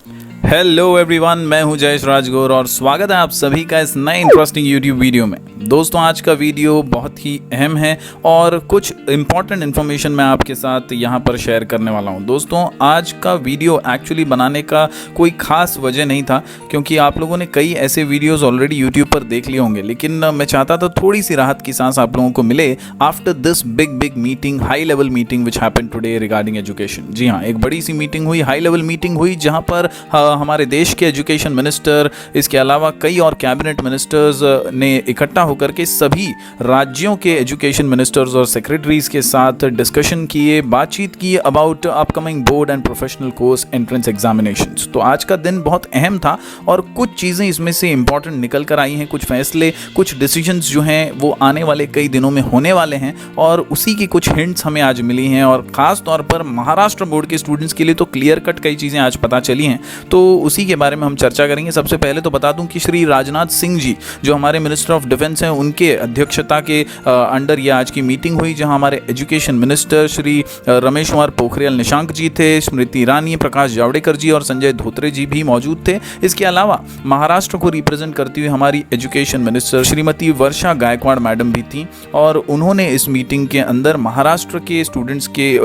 Hello everyone, मैं हूं जयेश राजगौर और स्वागत है आप सभी का इस नए इंटरेस्टिंग यूट्यूब वीडियो में। दोस्तों, आज का वीडियो बहुत ही अहम है और कुछ इंपॉर्टेंट इन्फॉर्मेशन मैं आपके साथ यहां पर शेयर करने वाला हूं। दोस्तों, आज का वीडियो एक्चुअली बनाने का कोई खास वजह नहीं था, क्योंकि आप लोगों ने कई ऐसे वीडियोस ऑलरेडी यूट्यूब पर देख लिए होंगे, लेकिन मैं चाहता था थोड़ी सी राहत की सांस आप लोगों को मिले after this big meeting, high level meeting which happened today regarding education. जी हाँ, एक बड़ी सी मीटिंग हुई, हाई लेवल मीटिंग हुई, जहां पर हमारे देश के एजुकेशन मिनिस्टर, इसके अलावा कई और कैबिनेट मिनिस्टर्स ने इकट्ठा होकर के सभी राज्यों के एजुकेशन मिनिस्टर्स और सेक्रेटरीज के साथ डिस्कशन किए, बातचीत की about upcoming board and professional course entrance examinations. तो आज का दिन बहुत अहम था और कुछ चीज़ें इसमें से इंपॉर्टेंट निकल कर आई हैं, कुछ फैसले, कुछ डिसीजंस जो हैं वो आने वाले कई दिनों में होने वाले हैं और उसी की कुछ हिंट्स हमें आज मिली हैं। और ख़ास तौर पर महाराष्ट्र बोर्ड के स्टूडेंट्स के लिए तो क्लियर कट कई चीज़ें आज पता चली हैं, तो उसी के बारे में हम चर्चा करेंगे। सबसे पहले तो बता दूं कि श्री राजनाथ सिंह जी, जो हमारे मिनिस्टर ऑफ डिफेंस हैं, उनके अध्यक्षता के अंडर ये आज की मीटिंग हुई, जहां हमारे एजुकेशन मिनिस्टर श्री रमेश कुमार पोखरियाल निशंक जी थे, स्मृति ईरानी, प्रकाश जावड़ेकर जी और संजय धोत्रे जी भी मौजूद थे। इसके अलावा महाराष्ट्र को रिप्रेजेंट करती हुई हमारी एजुकेशन मिनिस्टर श्रीमती वर्षा गायकवाड़ मैडम भी थी और उन्होंने इस मीटिंग के अंदर महाराष्ट्र के स्टूडेंट्स के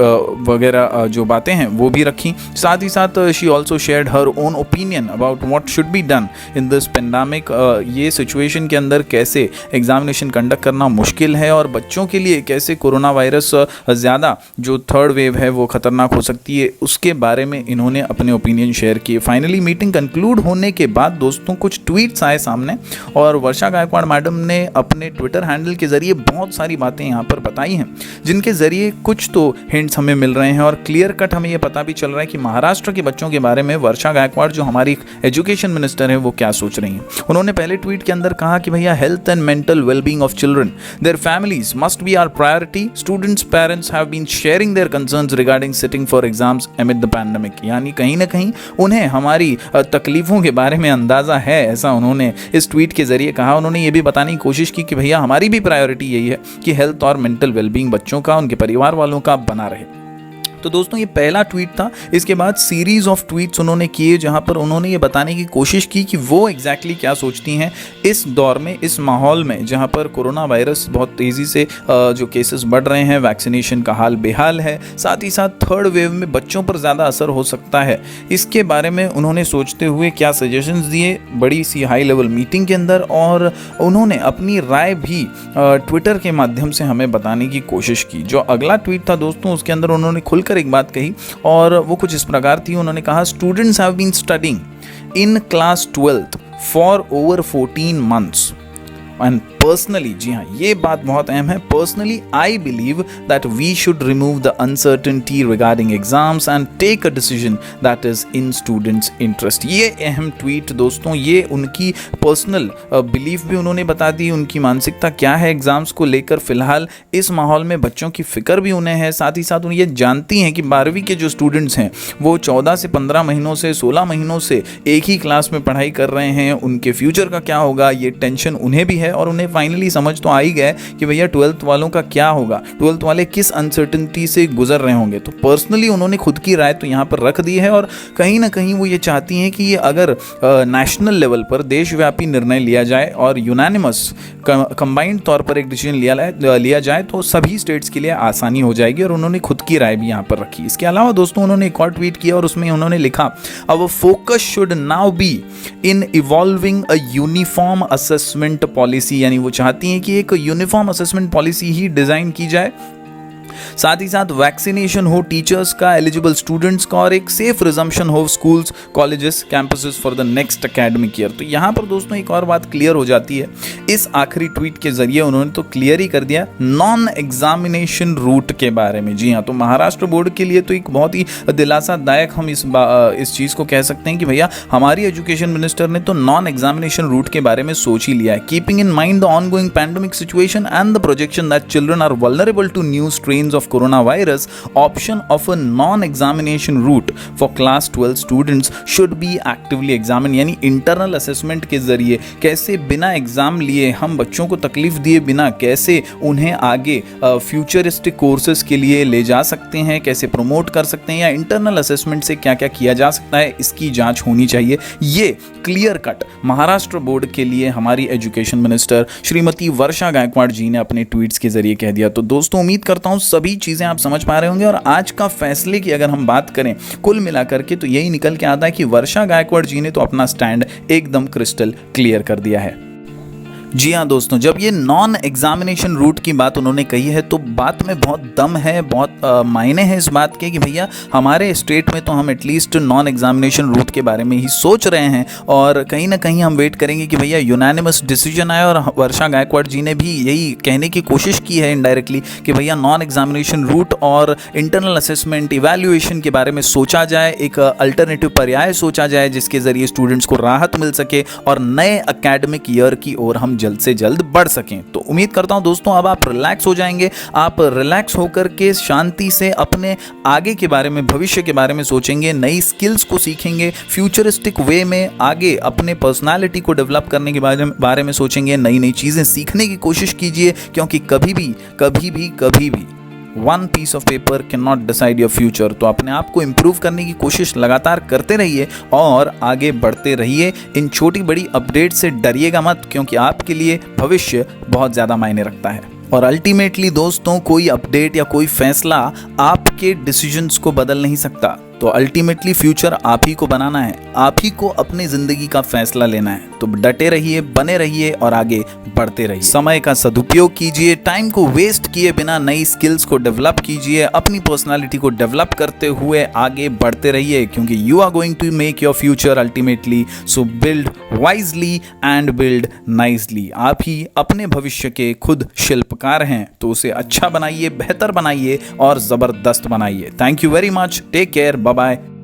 वगैरह जो बातें हैं वो भी रखी। साथ ही साथ she also shared her own opinion about what should be done in this pandemic. ये सिचुएशन के अंदर कैसे एग्जामिनेशन कंडक्ट करना मुश्किल है और बच्चों के लिए कैसे कोरोना वायरस ज़्यादा जो थर्ड वेव है वो खतरनाक हो सकती है, उसके बारे में इन्होंने अपने ओपिनियन शेयर किए। फाइनली मीटिंग कंक्लूड होने के बाद दोस्तों कुछ ट्वीट्स आए सामने और वर्षा गायकवाड़ मैडम ने अपने ट्विटर हैंडल के जरिए बहुत सारी बातें यहाँ पर बताई हैं, जिनके जरिए कुछ तो हिंट्स हमें मिल रहे हैं और क्लियर कट हमें ये पता भी चल रहा है कि महाराष्ट्र के बच्चों के बारे में वर्षा गायकवाड़ जो हमारी एजुकेशन मिनिस्टर है वो क्या सोच रही हैं। उन्होंने पहले ट्वीट के अंदर कहा कि भैया, health and mental wellbeing of children, their families must be our priority. Students parents have been sharing their concerns regarding sitting for exams amid the pandemic. यानी कहीं ना कहीं उन्हें हमारी तकलीफों के बारे में अंदाजा है, ऐसा उन्होंने इस ट्वीट के जरिए कहा। उन्होंने ये भी बताने की कोशिश की कि भैया, हमारी भी प्रायोरिटी यही है कि हेल्थ और मेंटल वेलबींग बच्चों का, उनके परिवार वालों का बना रहे। तो दोस्तों, ये पहला ट्वीट था। इसके बाद सीरीज ऑफ ट्वीट्स उन्होंने किए, जहां पर उन्होंने ये बताने की कोशिश की कि वो एग्जैक्टली क्या सोचती हैं इस दौर में, इस माहौल में जहां पर कोरोना वायरस बहुत तेज़ी से जो केसेस बढ़ रहे हैं, वैक्सीनेशन का हाल बेहाल है, साथ ही साथ थर्ड वेव में बच्चों पर ज़्यादा असर हो सकता है। इसके बारे में उन्होंने सोचते हुए क्या सजेशंस दिए बड़ी सी हाई लेवल मीटिंग के अंदर, और उन्होंने अपनी राय भी ट्विटर के माध्यम से हमें बताने की कोशिश की। जो अगला ट्वीट था दोस्तों, उसके अंदर उन्होंने खुलकर एक बात कही और वो कुछ इस प्रकार थी। उन्होंने कहा, students have been studying in class 12th for over 14 months and personally, जी हाँ, ये बात बहुत अहम है, personally I believe that we should remove the uncertainty regarding exams and take a decision that is in students interest. ये अहम tweet दोस्तों, ये उनकी पर्सनल बिलीफ भी उन्होंने बता दी, उनकी मानसिकता क्या है एग्जाम्स को लेकर। फिलहाल इस माहौल में बच्चों की फिक्र भी उन्हें है, साथ ही साथ उन्हें ये जानती हैं कि 12वीं के जो स्टूडेंट्स हैं वो 14 से 15 महीनों से 16 महीनों से एक ही क्लास में पढ़ाई कर रहे हैं, उनके फ्यूचर का क्या होगा ये टेंशन उन्हें भी है और उन्हें फाइनली समझ तो आ ही गया कि भैया 12th वालों का क्या होगा, 12th वाले किस अनसर्टेनिटी से गुजर रहे होंगे। तो पर्सनली उन्होंने खुद की राय तो यहाँ पर रख दी है और कहीं ना कहीं वो ये चाहती हैं कि ये अगर नेशनल लेवल पर देशव्यापी निर्णय लिया जाए और यूनानिमस कंबाइंड तौर पर एक डिसीजन लिया जाए तो सभी स्टेट्स के लिए आसानी हो जाएगी, और उन्होंने खुद की राय भी यहाँ पर रखी। इसके अलावा दोस्तों उन्होंने एक और ट्वीट किया और उसमें उन्होंने लिखा, अवर focus should now be in evolving a uniform assessment policy. यानी वो चाहती हैं कि एक यूनिफॉर्म असेसमेंट पॉलिसी ही डिज़ाइन की जाए, साथ ही साथ वैक्सीनेशन हो टीचर्स का, एलिजिबल स्टूडेंट्स का, और एक सेफ रिजम्पशन हो schools, colleges, campuses for the next academic year. तो यहाँ पर दोस्तों एक और बात क्लियर हो जाती है, इस आखिरी ट्वीट के जरिए उन्होंने तो क्लियर ही कर दिया नॉन एग्जामिनेशन रूट के बारे में। जी हाँ, तो महाराष्ट्र बोर्ड के लिए तो एक बहुत ही दिलासादायक हम इस चीज़ को कह सकते हैं कि भैया, हमारी एजुकेशन मिनिस्टर ने तो नॉन एग्जामिनेशन रूट के बारे में सोच ही लिया है, keeping in mind the ongoing pandemic situation and the projection that children are vulnerable to new strain strains of coronavirus, option of a non-examination route for class 12 students should be actively examined. यानी internal assessment के जरिए कैसे बिना exam लिए हम बच्चों को तकलीफ दिए बिना कैसे उन्हें आगे फ्यूचरिस्टिक कोर्सेज के लिए ले जा सकते हैं, कैसे प्रमोट कर सकते हैं, या इंटरनल असेसमेंट से क्या क्या किया जा सकता है, इसकी जांच होनी चाहिए। ये क्लियर कट महाराष्ट्र बोर्ड के लिए हमारी एजुकेशन मिनिस्टर श्रीमती वर्षा गायकवाड़ जी ने अपने ट्वीट्स के जरिए कह दिया। तो दोस्तों उम्मीद करता हूं सभी चीजें आप समझ पा रहे होंगे, और आज का फैसले की अगर हम बात करें कुल मिलाकर के तो यही निकल के आता है कि वर्षा गायकवाड़ जी ने तो अपना स्टैंड एकदम क्रिस्टल क्लियर कर दिया है। जी हाँ दोस्तों, जब ये नॉन एग्जामिनेशन रूट की बात उन्होंने कही है तो बात में बहुत दम है, बहुत मायने हैं इस बात के कि भैया हमारे स्टेट में तो हम एटलीस्ट नॉन एग्जामिनेशन रूट के बारे में ही सोच रहे हैं, और कहीं ना कहीं हम वेट करेंगे कि भैया यूनानिमस डिसीजन आए। और वर्षा गायकवाड़ जी ने भी यही कहने की कोशिश की है इनडायरेक्टली कि भैया नॉन एग्जामिनेशन रूट और इंटरनल असेसमेंट इवैल्यूएशन के बारे में सोचा जाए, एक अल्टरनेटिव पर्याय सोचा जाए जिसके जरिए स्टूडेंट्स को राहत मिल सके और नए एकेडमिक ईयर की ओर हम जल्द से जल्द बढ़ सकें। तो उम्मीद करता हूं दोस्तों अब आप रिलैक्स हो जाएंगे, आप रिलैक्स होकर के शांति से अपने आगे के बारे में, भविष्य के बारे में सोचेंगे, नई स्किल्स को सीखेंगे, फ्यूचरिस्टिक वे में आगे अपने पर्सनालिटी को डेवलप करने के बारे में सोचेंगे, नई नई चीजें सीखने की कोशिश कीजिए, क्योंकि कभी भी one piece of paper can not decide your future. तो अपने आप को इम्प्रूव करने की कोशिश लगातार करते रहिए और आगे बढ़ते रहिए। इन छोटी बड़ी अपडेट से डरिएगा मत, क्योंकि आपके लिए भविष्य बहुत ज़्यादा मायने रखता है। और अल्टीमेटली दोस्तों कोई अपडेट या कोई फैसला आपके डिसीजंस को बदल नहीं सकता। तो अल्टीमेटली फ्यूचर आप ही को बनाना है, आप ही को अपनी जिंदगी का फैसला लेना है। तो डटे रहिए, बने रहिए और आगे बढ़ते रहिए। समय का सदुपयोग कीजिए, टाइम को वेस्ट किए बिना नई स्किल्स को डेवलप कीजिए, अपनी पर्सनालिटी को डेवलप करते हुए आगे बढ़ते रहिए, क्योंकि you are going to make your future ultimately. So build wisely and build nicely. आप ही अपने भविष्य के खुद शिल्पकार हैं, तो उसे अच्छा बनाइए, बेहतर बनाइए और जबरदस्त बनाइए। Thank you very much, take care, bye bye.